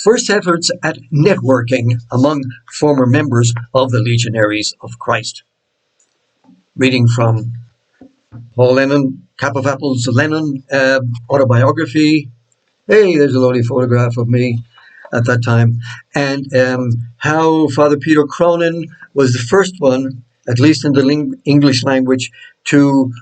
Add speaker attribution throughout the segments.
Speaker 1: first efforts at networking among former members of the Legionaries of Christ. Reading from Paul Lennon, Cap of Apple's Lennon autobiography. Hey, there's a lovely photograph of me at that time. And how Father Peter Cronin was the first one, at least in the English language, to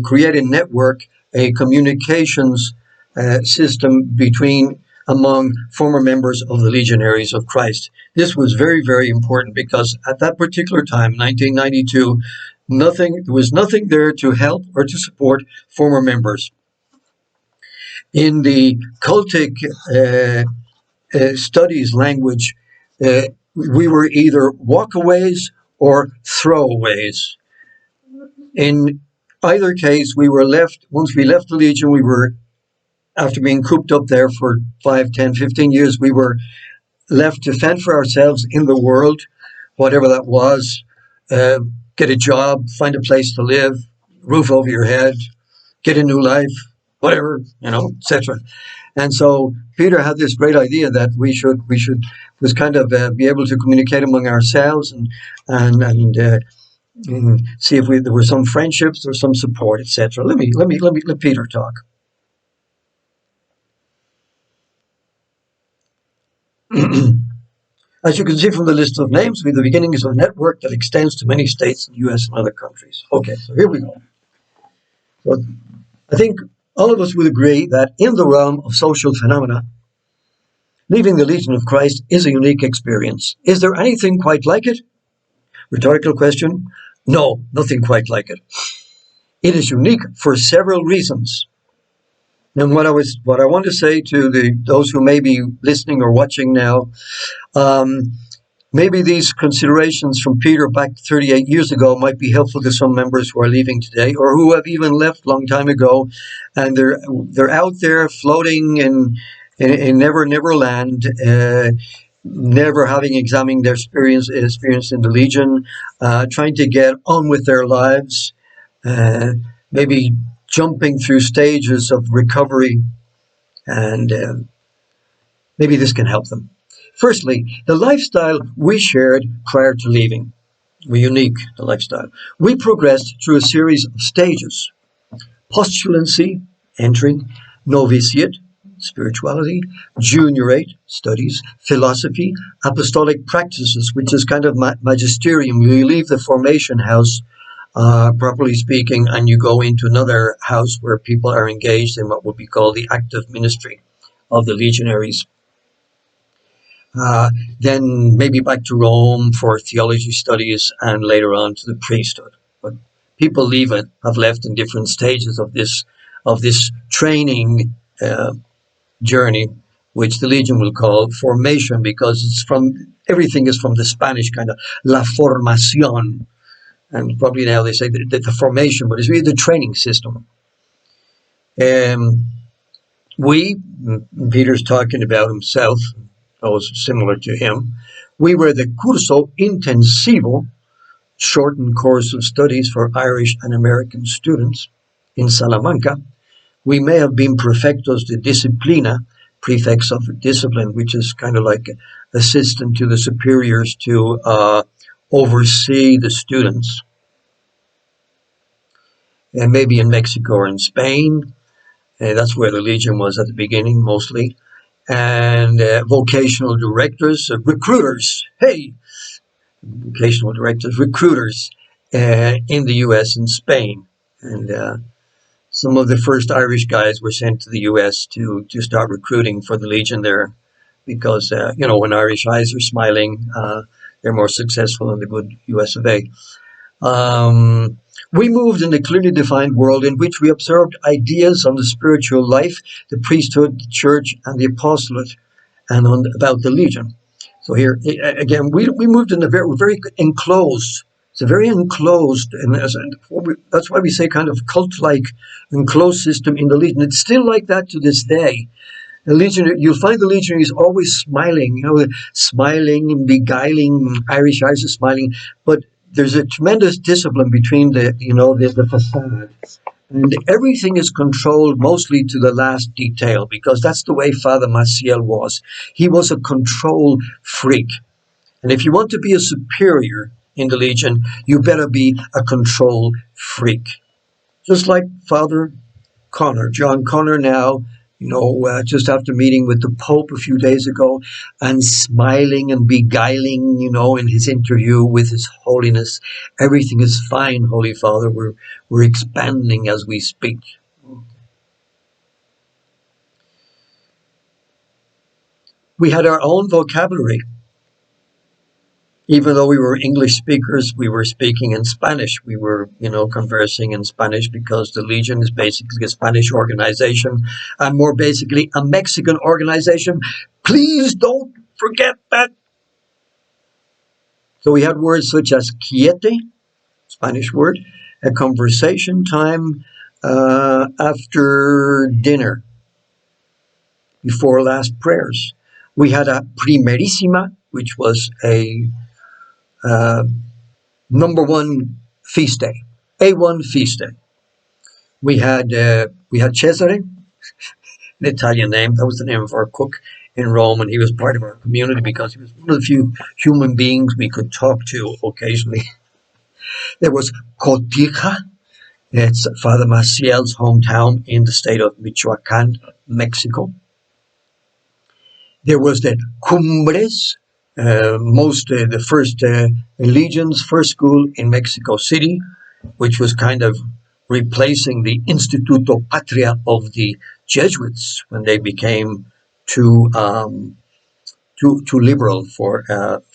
Speaker 1: create a network, a communications system among former members of the Legionaries of Christ. This was very, very important because at that particular time, 1992, there was nothing there to help or to support former members. In the cultic studies language, we were either walkaways or throwaways. In either case, we were left, once we left the Legion, we were, after being cooped up there for 5, 10, 15 years, we were left to fend for ourselves in the world, whatever that was, get a job, find a place to live, roof over your head, get a new life, whatever, etc. And so Peter had this great idea that we should was kind of be able to communicate among ourselves and see if there were some friendships or some support, etc. Let Peter talk. As you can see from the list of names, the beginning is a network that extends to many states in the U.S. and other countries. Okay, so here we go. So I think all of us will agree that in the realm of social phenomena, leaving the Legion of Christ is a unique experience. Is there anything quite like it? Rhetorical question. No, nothing quite like it. It is unique for several reasons. And what I want to say to those who may be listening or watching now, maybe these considerations from Peter back 38 years ago might be helpful to some members who are leaving today, or who have even left a long time ago, and they're out there floating in never land, never having examined their experience in the Legion, trying to get on with their lives, maybe jumping through stages of recovery, and maybe this can help them. Firstly, the lifestyle we shared prior to leaving. We're unique, the lifestyle. We progressed through a series of stages. Postulancy, entering, novitiate, spirituality, juniorate, studies, philosophy, apostolic practices, which is kind of magisterium. You leave the formation house, properly speaking, and you go into another house where people are engaged in what would be called the active ministry of the legionaries. Then maybe back to Rome for theology studies, and later on to the priesthood. But people have left in different stages of this training journey, which the Legion will call formation, because everything is from the Spanish kind of la formación. And probably now they say that the formation, but it's really the training system. Peter's talking about himself, I was similar to him. We were the curso intensivo, shortened course of studies for Irish and American students in Salamanca. We may have been prefectos de disciplina, prefects of discipline, which is kind of like assistant to the superiors to oversee the students. And maybe in Mexico or in Spain. That's where the Legion was at the beginning, mostly. And vocational directors, recruiters. Hey! Vocational directors, recruiters in the U.S. and Spain. And some of the first Irish guys were sent to the U.S. to start recruiting for the Legion there. Because, when Irish eyes are smiling, they're more successful in the good US of A. We moved in a clearly defined world in which we observed ideas on the spiritual life, the priesthood, the church, and the apostolate, and about the Legion. So here, again, we moved in a very enclosed. It's a very enclosed, and that's why we say kind of cult-like enclosed system in the Legion. It's still like that to this day. The Legionary, you'll find the Legionaries always smiling, smiling and beguiling. Irish eyes are smiling, but there's a tremendous discipline between the facade And everything is controlled mostly to the last detail, because that's the way Father Maciel was. He was a control freak. And if you want to be a superior in the Legion, you better be a control freak. Just like Father Connor, John Connor now, just after meeting with the Pope a few days ago and smiling and beguiling, in his interview with His Holiness, everything is fine, Holy Father. We're expanding as we speak. We had our own vocabulary. Even though we were English speakers, we were speaking in Spanish. We were, conversing in Spanish, because the Legion is basically a Spanish organization, and more basically a Mexican organization. Please don't forget that. So we had words such as quiete, Spanish word, a conversation time after dinner, before last prayers. We had a primerísima, which was a number one feast day, A1 feast day. We had Cesare, an Italian name. That was the name of our cook in Rome, and he was part of our community because he was one of the few human beings we could talk to occasionally. There was Cotija. It's Father Maciel's hometown in the state of Michoacan, Mexico. There was the Cumbres, the first Legion's first school in Mexico City, which was kind of replacing the Instituto Patria of the Jesuits when they became too liberal for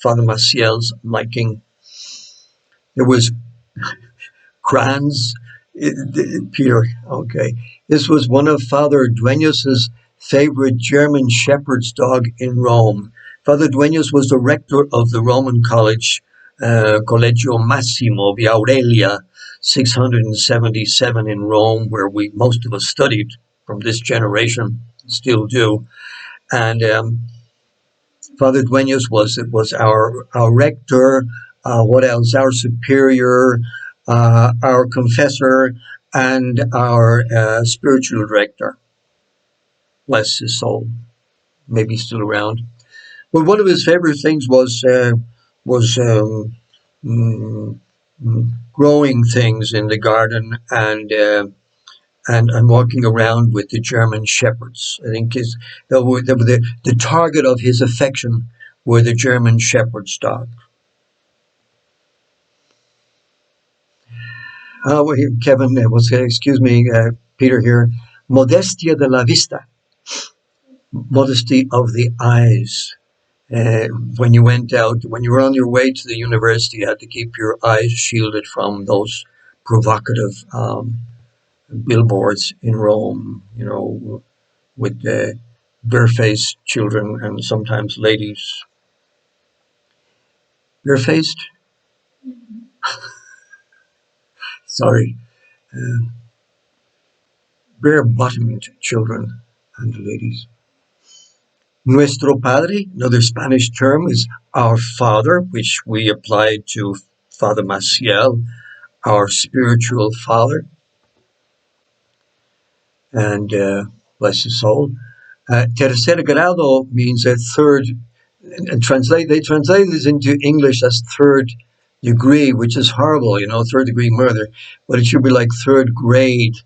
Speaker 1: Father Maciel's liking. There was Kranz, Peter. Okay, this was one of Father Dueñas's favorite German Shepherd's dog in Rome. Father Dueñas was the rector of the Roman college, Collegio Massimo Via Aurelia, 677 in Rome, where most of us studied from this generation, still do. And Father Dueñas was our rector. What else? Our superior, our confessor, and our spiritual director. Bless his soul. Maybe still around. Well, one of his favorite things was growing things in the garden and walking around with the German shepherds. I think the target of his affection were the German shepherd's dog. Kevin, Peter here. Modestia de la vista, modesty of the eyes. When you were on your way to the university, you had to keep your eyes shielded from those provocative billboards in Rome, with barefaced children and sometimes ladies. Barefaced? Sorry. Bare-bottomed children and ladies. Nuestro Padre, another Spanish term, is our Father, which we applied to Father Maciel, our spiritual father. And bless his soul. Tercer grado means a third, and they translate this into English as third degree, which is horrible, third degree murder, but it should be like third grade,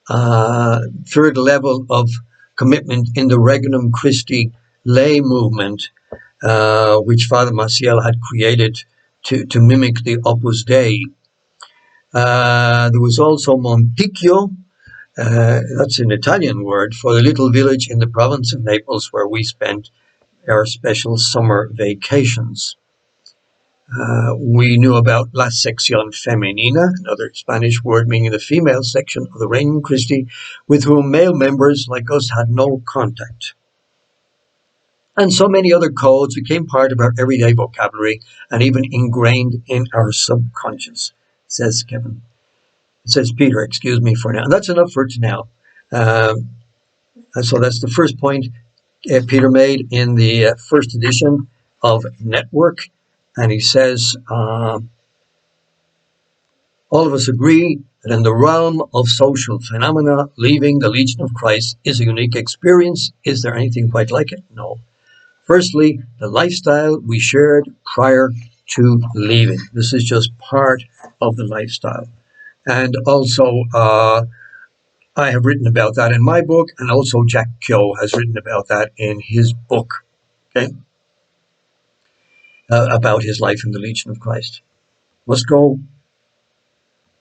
Speaker 1: third level of commitment in the Regnum Christi lay movement, which Father Maciel had created to mimic the Opus Dei. There was also Monticchio, that's an Italian word for the little village in the province of Naples where we spent our special summer vacations. We knew about La Sección Femenina, another Spanish word meaning the female section of the Regnum Christi, with whom male members like us had no contact. And so many other codes became part of our everyday vocabulary and even ingrained in our subconscious, says Kevin. It says Peter, excuse me for now. And that's enough for now. And so that's the first point Peter made in the first edition of Network. And he says, all of us agree But in the realm of social phenomena, leaving the Legion of Christ is a unique experience. Is there anything quite like it? No. Firstly, the lifestyle we shared prior to leaving. This is just part of the lifestyle. And also, I have written about that in my book, and also Jack Kyo has written about that in his book, okay, about his life in the Legion of Christ. Must go